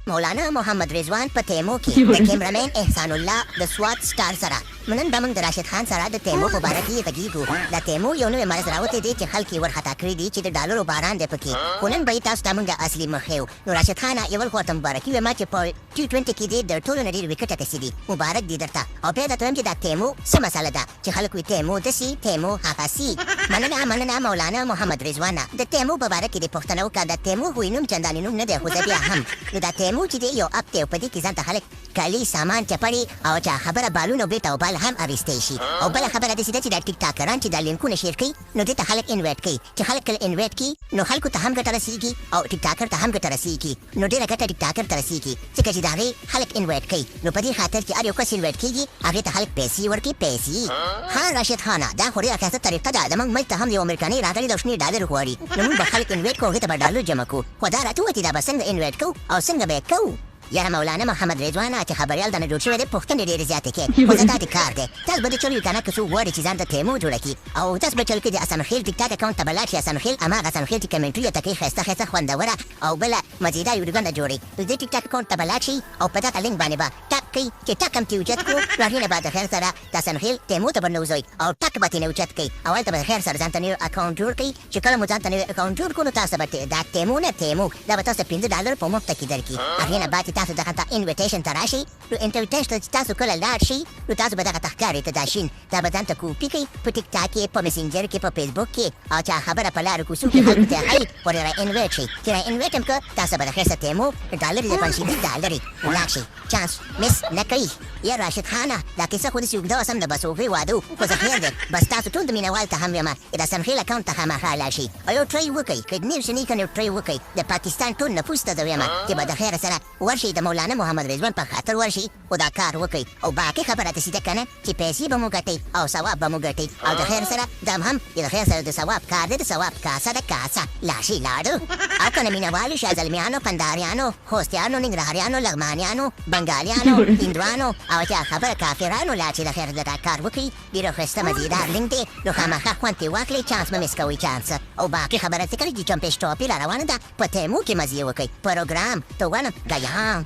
مولانا محمد رضوان په تیمو کې د کیمرامین احسان الله د سوات سټار سره نن به موږ د راشد خان سره د تیمو په باره کې غږیږو. د تیمو یو نوی مرض راوتی دی چې خلک یې ورخطا کړي دي چې د ډالرو باران دی پکې، خو نن به یې تاسو ته موږ اصلي مخ ښیو. نو راشد خانه یو ځل خو ورته مبارکي وایم چې په T20 کې دې د ټولو نه ډېر وکټ اخیستي دي، مبارک دي درته. او بیا درته وایم چې دا تیمو څه مسله ده چې خلک وایي تیمو داسې تیمو هغسې. مننه مولانا محمد رضوانه. د تیمو په باره کې دې پوښتنه وکړه. د تیمو خو یې نوم چندانې نوم نه دی، خو زه بیا هم نو دا تیمو چې دی یو اپ دی او په دې کې ځان ته خلک کالي سامان چپړي او چا خبره بالونه بیرته او بال هم اخیستی شي. او بله خبره داسې ده چې دا ټیک ټاکران چې دا لینکونه شیر کوي نو دې ته خلک انوایټ کوي، چې خلک کله انوایټ کوي نو خلکو ته هم ګټه رسیږي او ټیک ټاکر ته هم ګټه رسیږي. نو ډېره ګټه ټیک ټاکر ته رسیږي ځکه چې د هغې خلک انوایټ کوي. نو په دې خاطر چې هر یو کس انوایټ کېږي هغې ته خلک پیسې ورکوي، پیسې. ها راشد خانه دا خو ډېره ښایسته طریقه ده. زموږ ملک ته هم یو امریکانۍ راغلي ده او شنې ډالر غواړي، نو موږ به خلک انوایټ کوو، هغې ته به ډالر جمع کوو. خو دا راته ووایه چې دا به څنګه انوایټ کوو او څنګه به یې کوو. یاره مولانا محمد رضوانه چې خبریال دنه جوړ شوی دی پوښتنې ډېرې زیاتې کوې، خو زه دا دې کار دی. تاسو به دې چل وي که نه که څوک غواړي چې ځان ته تیمو جوړه کړي او تاسو به چل کې د حسنخېل ټیک ټاک اکاونټ ته به لاړ شي. حسنخېل هماغه حسنخېل چې کمنټري یې ته کوي ښایسته ښایسته خوندوره او بله مزېدار ویډیوګانې جوړوي. نو دې ټیک ټاک اکاونټ ته به لاړ شي او په دغه لینک باندې به ټاک کوي چې ټاک هم ترې اوچت کړو. نو هغې نه به د خیر سره د حسنخېل تیمو ته به نوځوئ او ټاک به ترې نه اوچت کوي او هلته به د خیر سره ځان ته نوی اکاونټ جوړ کړي. چې کله مو ځان ته نوی اکاونټ جوړ کړو نو تاسو به دا تیمو نه تیمو دا به تاسو $5 په مفته کې درکړي. هغې نه بعد چې تاسو دغه ته انویټیشن ته راشي نو انټرټیشن ته چې تاسو کله لاړ شئ نو تاسو به دغه ته ښکاري ته دا شین دا به ځان ته کوپي کوي په ټیک ټاک کې، په مسنجر کې، په فیسبوک کې او چا خبره په لارو کوڅو کې خلکو ته ښایي ورته را انویټ شئ. چې را انویټ هم کړه تاسو به د خیر سره تیمو ډالر یې درباندې شي $10 ولاړ شئ، چانس مس نه کوي. یا راشد خانه دا کیسه خو داسې اوږده وه سم د بسوفې واده و، خو زه خیر دی بس تاسو ټول د مینهوال ته هم وایم چې د حسنخېل اکاونټ ته خامخا لاړ شئ او یو ټرای وکئ. که نیم شنی که یو ټرای وکئ د پاکستان ټول نفوس ته زه وایم چې به د خیر سره ورشئ د مولانا محمد رضوان په خاطر ورشئ او دا کار وکئ. او باقي خبره داسې ده که نه چې پیسې به مو ګټئ او ثواب به مو ګټئ او د خیر سره دم هم د خیر سره د ثواب کار دی، د ثواب کاسه ده کاسه. لاړ شئ لاړو. او که نه مینهوالو شازلمیانو، قنداریانو، خوستیانو، ننګرهاریانو، لغمانیانو، بنګالیانو، هندوانو او چا خبره کافرانو لاړ چې د خیر دا کار وکړي. ډېر ښایسته مزېدار لینک دی نو خامخا خوند ترې واخلئ، چانس مه مس کوئ چانس. او باقي خبره چې کله چې چمپېشټ ټاپي را روانه ده په تیمو کې مزې وکئ. پروګرام تو ونه ګیان